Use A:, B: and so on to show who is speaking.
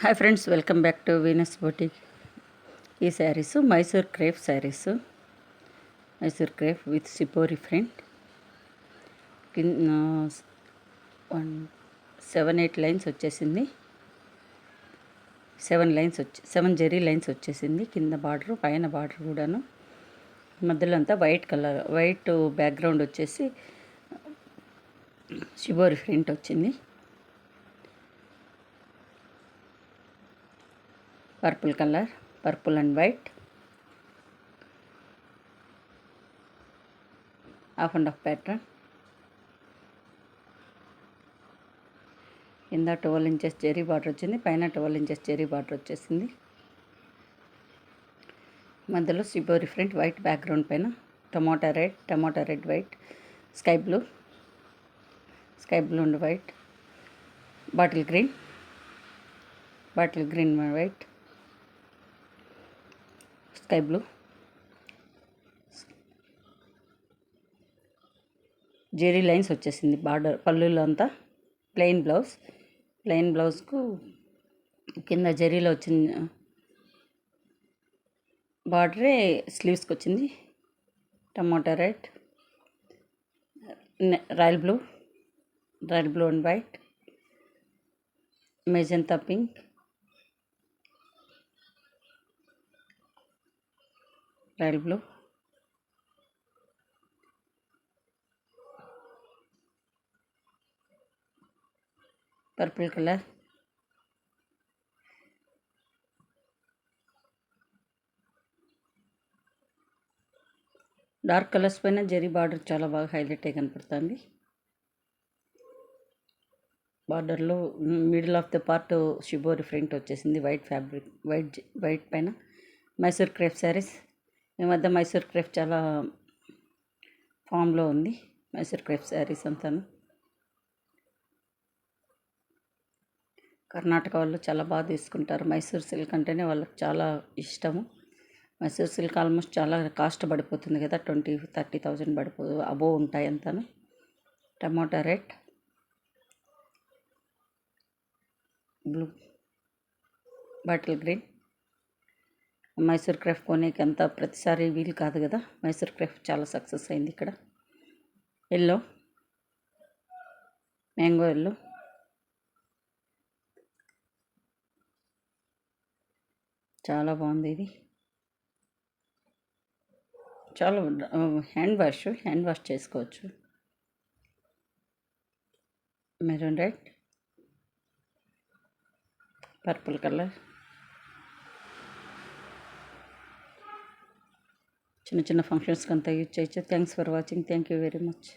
A: Hi friends, welcome back to Venus boutique. ఈ saris Mysore crepe saris, Mysore crepe with సిపోరి front. కింద 7-8 lines వచ్చేసింది. 7 జెరీ లైన్స్ వచ్చేసింది. కింద బార్డర్, పైన బార్డర్ కూడాను. మధ్యలో అంతా వైట్ కలర్, వైట్ బ్యాక్గ్రౌండ్ వచ్చేసి షిబోరి ఫ్రంట్ వచ్చింది. Purple colour, purple and white, half and half pattern. కింద 12 ఇంచెస్ జెరీ బార్డర్ వచ్చింది, పైన 12 ఇంచెస్ జెరీ బార్డర్ వచ్చేసింది. మధ్యలో షిబోరి ఫ్రంట్ వైట్ బ్యాక్గ్రౌండ్ పైన tomato red white, sky blue and white, bottle green white, sky blue, zari lines వచ్చేసింది. Border పళ్ళులో అంతా plain బ్లౌజ్కు కింద జెరీలో వచ్చింది. బార్డరే స్లీవ్స్కి వచ్చింది. Tomato red, royal blue and white, magenta pink, royal blue, purple colour, dark colours పైన zari border చాలా బాగా హైలైట్ అయి కనపడుతుంది. బార్డర్లో middle of the part shibori front వచ్చేసింది. వైట్ ఫ్యాబ్రిక్, వైట్ పైన మైసూర్ క్రేప్ శారీస్. ఈ మధ్య మైసూర్ క్రేప్ చాలా ఫామ్లో ఉంది. మైసూర్ క్రేప్ శారీస్ అంతాను కర్ణాటక వాళ్ళు చాలా బాగా తీసుకుంటారు. మైసూర్ సిల్క్ అంటేనే వాళ్ళకి చాలా ఇష్టము. మైసూర్ సిల్క్ ఆల్మోస్ట్ చాలా కాస్ట్ పడిపోతుంది కదా, 20,000-30,000 అబోవ్ ఉంటాయి అంతాను. Tomato red, blue, bottle green. Mysore crepe కొనేకి అంతా ప్రతిసారి వీలు కాదు కదా, మైసూర్ క్రేప్ చాలా సక్సెస్ అయింది ఇక్కడ. ఎల్లో, మ్యాంగో ఎల్లో, చాలా బాగుంది. ఇది చాలా హ్యాండ్ వాష్ చేసుకోవచ్చు. Maroon red, purple colour. చిన్న ఫంక్షన్స్కి అంతా యూజ్ చేయొచ్చు. Thanks for watching. Thank you very much.